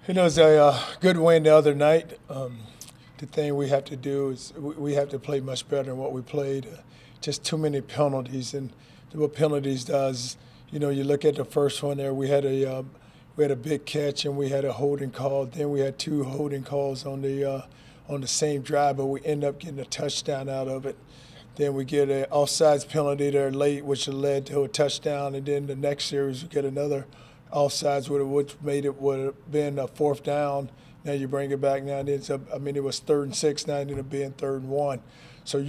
You know, it's a good win the other night. The thing we have to do is we have to play much better than what we played. Just too many penalties, and what penalties does, you look at the first one there. We had a big catch and we had a holding call. Then we had two holding calls on the same drive, but we end up getting a touchdown out of it. Then we get an offsides penalty there late, which led to a touchdown, and then the next series we get another offsides, which made it would have been a fourth down. Now you bring it back. Now it ends up. I mean, it was 3rd and 6. Now it ended up being 3rd and 1. So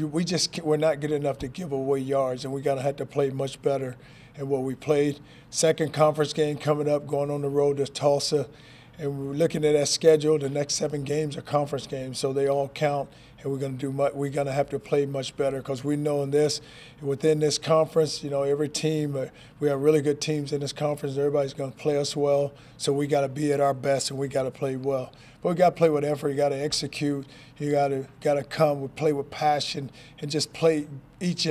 we're not good enough to give away yards, and we gotta have to play much better in what we played. Second conference game coming up, going on the road to Tulsa, and we're looking at that schedule. The next 7 games are conference games, so they all count. And we're gonna have to play much better because we know within this conference, every team, we have really good teams in this conference. Everybody's gonna play us well, so we got to be at our best and we got to play well. But we got to play with effort. You got to execute. You got to come. We play with passion and just play each.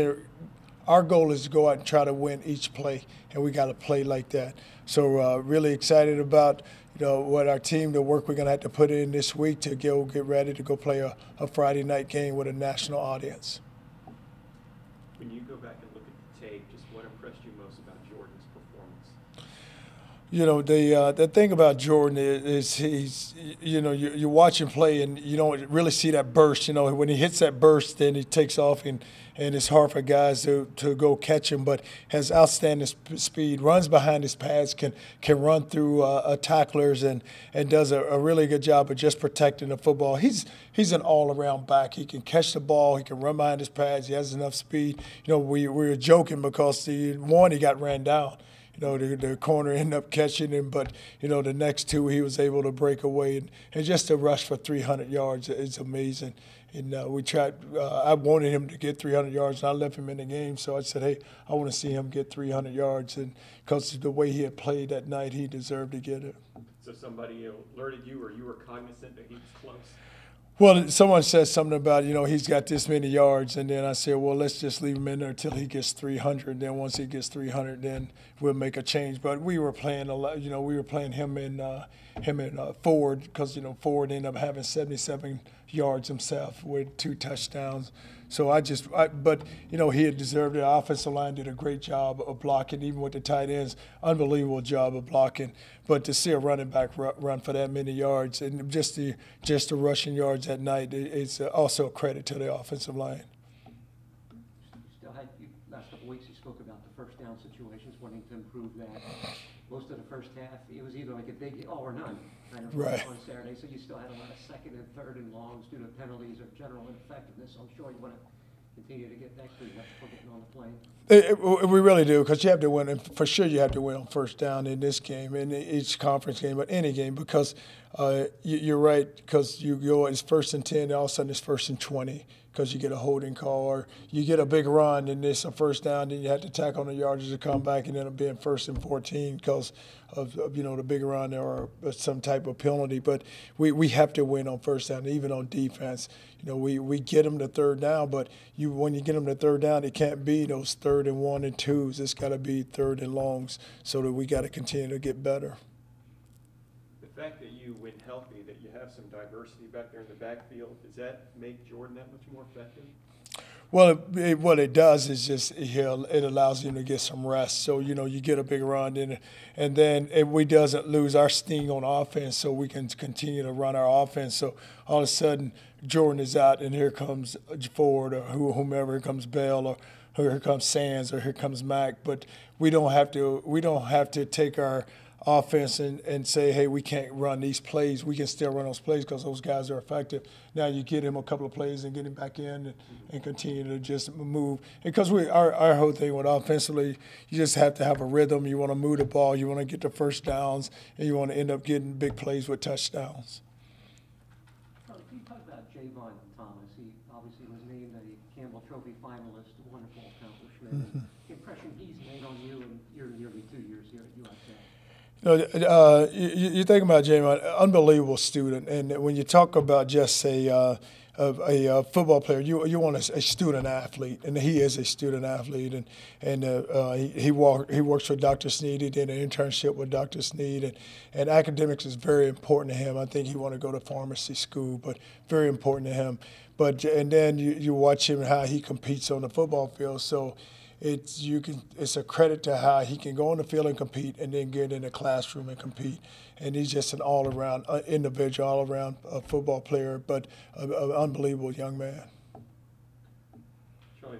Our goal is to go out and try to win each play, and we got to play like that. So really excited about what our team, the work we're going to have to put in this week to get ready to go play a Friday night game with a national audience. When you go back and look at the tape, just what impressed you most about Jordan's performance? The thing about Jordan is he's, you watch him play and you don't really see that burst. When he hits that burst, then he takes off and it's hard for guys to go catch him, but has outstanding speed, runs behind his pads, can run through tacklers and does a really good job of just protecting the football. He's an all-around back. He can catch the ball. He can run behind his pads. He has enough speed. We were joking because he got ran down. The corner ended up catching him, but, the next two he was able to break away. And just to rush for 300 yards is amazing. And we tried. I wanted him to get 300 yards, and I left him in the game. So I said, hey, I want to see him get 300 yards. And because of the way he had played that night, he deserved to get it. So somebody alerted you, or you were cognizant that he was close? Well, someone said something about, he's got this many yards, and then I said, well, let's just leave him in there until he gets 300. Then once he gets 300, then we'll make a change. But we were playing a lot. We were playing him in forward because forward ended up having 77 yards himself with 2 touchdowns. So but he had deserved it. The offensive line did a great job of blocking, even with the tight ends, unbelievable job of blocking. But to see a running back run for that many yards and just the rushing yards that night, it's also a credit to the offensive line. Last couple of weeks you spoke about the first down situations, wanting to improve that. Most of the first half, it was either like a big all or none kind of right on Saturday. So you still had a lot of 2nd and 3rd and longs due to penalties or general ineffectiveness. So I'm sure you want to continue to get that cleaned up before getting on the plane. We really do, because you have to win. And for sure you have to win on first down in this game, in each conference game, but any game, because you're right, because you go, it's 1st and 10, and all of a sudden it's 1st and 20. Because you get a holding call, or you get a big run and it's a first down, then you have to tack on the yardage to come back and end up being 1st and 14 because of the big run or some type of penalty. But we have to win on first down, even on defense. We get them to 3rd down, but when you get them to 3rd down, it can't be those 3rd and 1 and 2s. It's got to be 3rd and longs, so that we got to continue to get better. The fact that you win healthy, that you have some diversity back there in the backfield, does that make Jordan that much more effective? Well, what it does is just it allows him to get some rest. So, you get a big run in it, and then we doesn't lose our sting on offense, so we can continue to run our offense. So all of a sudden, Jordan is out, and here comes Ford or whomever. Here comes Bell, or here comes Sands, or here comes Mack. But we don't have to take our offense and say, hey, we can't run these plays. We can still run those plays because those guys are effective. Now you get him a couple of plays and get him back in and continue to just move. Because our whole thing with offensively, you just have to have a rhythm. You want to move the ball. You want to get the first downs, and you want to end up getting big plays with touchdowns. Charlie, can you talk about Javon Thomas? He obviously was named a Campbell Trophy finalist, a wonderful accomplishment. Mm-hmm. The impression he's made on you in your nearly 2 years here at USF. You think about Jamon, unbelievable student, and when you talk about just a football player, you want a student athlete, and he is a student athlete, and he works for Dr. Sneed. He did an internship with Dr. Sneed, and academics is very important to him. I think he want to go to pharmacy school, but very important to him. But and then you watch him how he competes on the football field. So it's a credit to how he can go on the field and compete, and then get in the classroom and compete. And he's just an all-around individual, all-around football player, but an unbelievable young man. Charlie,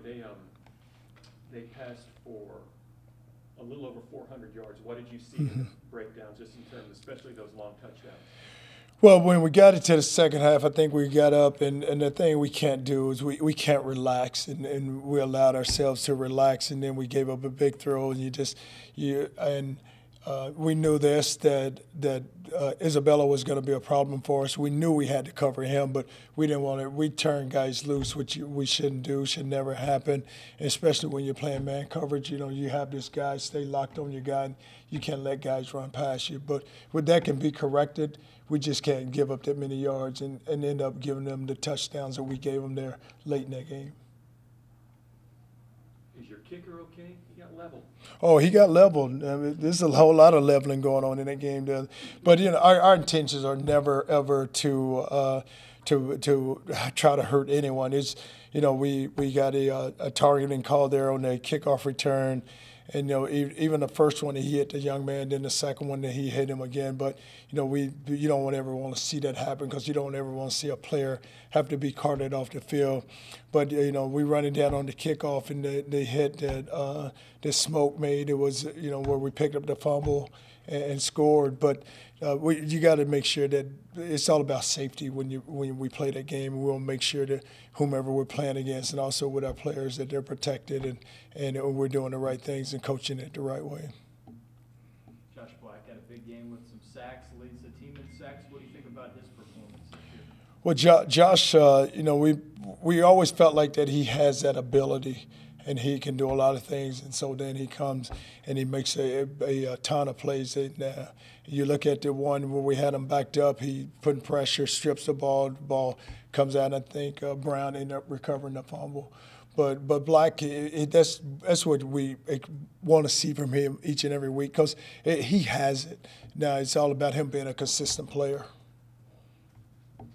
they passed for a little over 400 yards. What did you see in the breakdowns, just in terms, especially those long touchdowns? Well, when we got into the second half, I think we got up, and the thing we can't do is we can't relax, and we allowed ourselves to relax, and then we gave up a big throw, and we knew this, that Isabella was going to be a problem for us. We knew we had to cover him, but we didn't want to. We turned guys loose, which we shouldn't do, should never happen, especially when you're playing man coverage. You have this guy stay locked on your guy, and you can't let guys run past you. But that can be corrected. We just can't give up that many yards and end up giving them the touchdowns that we gave them there late in that game. Is your kicker okay? He got leveled. Oh, he got leveled. I mean, there's a whole lot of leveling going on in that game there. But our intentions are never ever to try to hurt anyone. It's we got a targeting call there on the kickoff return. And even the first one he hit the young man, then the second one that he hit him again. But you don't ever want to see that happen, because you don't ever want to see a player have to be carted off the field. But we run it down on the kickoff, and the hit that Smoke made, it was where we picked up the fumble and scored. But you got to make sure that it's all about safety when we play that game. We want to make sure that whomever we're playing against, and also with our players, that they're protected and we're doing the right things and coaching it the right way. Josh Black had a big game with some sacks, leads the team in sacks. What do you think about his performance this year? Well, Josh, we always felt like that he has that ability, and he can do a lot of things. And so then he comes and he makes a ton of plays. You look at the one where we had him backed up, he putting pressure, strips the ball comes out, and I think Brown ended up recovering the fumble. But Black, that's what we want to see from him each and every week, because he has it. Now it's all about him being a consistent player. It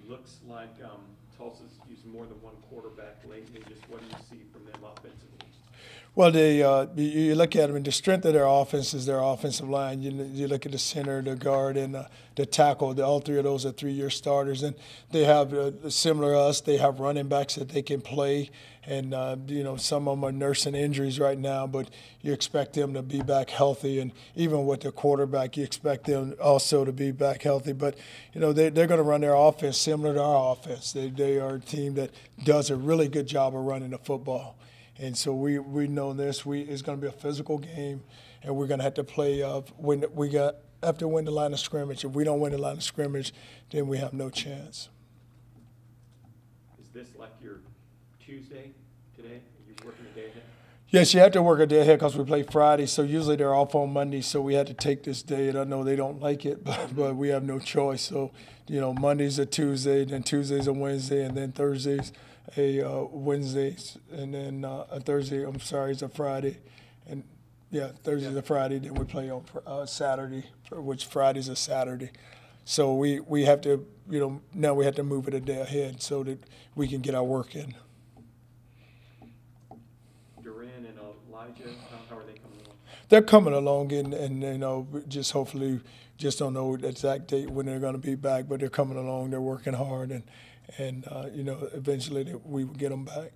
looks like Tulsa's used more than one quarterback lately. Just what do you see from them offensively? Well, you look at them, and the strength of their offense is their offensive line. You look at the center, the guard, and the tackle. All three of those are 3-year starters, and they have similar to us. They have running backs that they can play, and some of them are nursing injuries right now, but you expect them to be back healthy. And even with the quarterback, you expect them also to be back healthy. But they're going to run their offense similar to our offense. They are a team that does a really good job of running the football. And so we know this. It's going to be a physical game, and we're going to have to play when we have to win the line of scrimmage. If we don't win the line of scrimmage, then we have no chance. Is this like your Tuesday today? Are you working a day ahead? Yes, you have to work a day ahead because we play Friday. So usually they're off on Monday, so we had to take this day. And I know they don't like it, but we have no choice. So Monday's a Tuesday, then Tuesday's a Wednesday, and then Thursday's a Wednesdays, and then a Thursday, is a Friday. And Thursday's a Friday, then we play on Saturday, which Friday's a Saturday. So we have to, now we have to move it a day ahead so that we can get our work in. Duran and Elijah, how are they coming along? They're coming along, and just hopefully, just don't know the exact date when they're going to be back, but they're coming along. They're working hard, and eventually we will get them back.